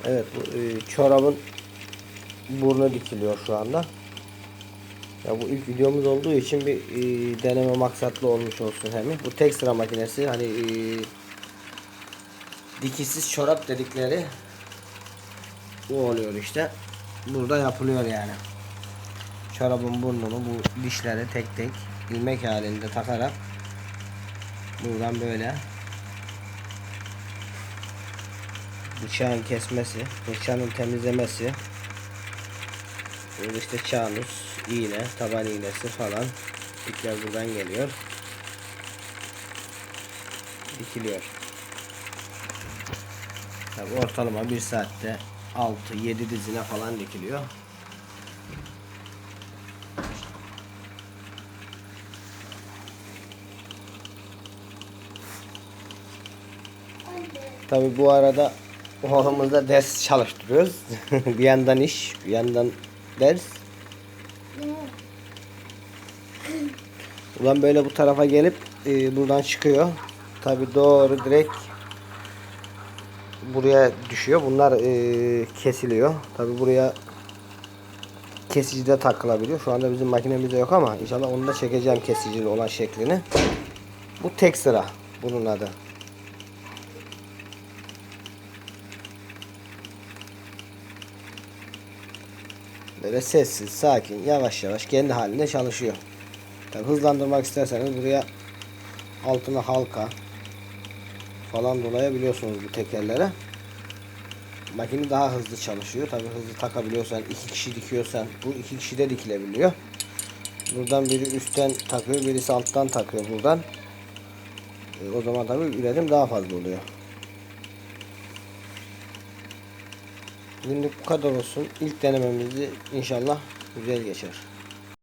Evet, bu çorabın burnu dikiliyor şu anda. Ya bu ilk videomuz olduğu için bir deneme maksatlı olmuş olsun hem. Bu tek sıra makinesi, hani dikişsiz çorap dedikleri bu oluyor işte. Burada yapılıyor yani. Çorabın burnunu, bu dişleri tek tek ilmek halinde takarak buradan böyle bıçağın kesmesi, fırçanın temizlemesi, burada işte çanus, iğne, taban iğnesi falan ipler buradan geliyor, dikiliyor. Tabii ortalama bir saatte 6-7 dizine falan dikiliyor. Tabii bu arada oğlumuzda ders çalıştırıyoruz. Bir yandan iş, bir yandan ders. Ulan böyle bu tarafa gelip buradan çıkıyor. Tabii doğru direkt buraya düşüyor. Bunlar kesiliyor. Tabii buraya kesici de takılabiliyor. Şu anda bizim makinemizde yok ama inşallah onu da çekeceğim, kesicili olan şeklini. Bu tek sıra bunun adı. Böyle sessiz, sakin, yavaş yavaş kendi halinde çalışıyor. Tabii hızlandırmak isterseniz buraya altına halka falan dolayabiliyorsunuz bu tekerlere. Makine daha hızlı çalışıyor. Tabii hızlı takabiliyorsan, iki kişi dikiyorsan bu iki kişi de dikilebiliyor. Buradan biri üstten takıyor, birisi alttan takıyor buradan. O zaman tabii üretim daha fazla oluyor. Günlük bu kadar olsun. İlk denememizi inşallah güzel geçer.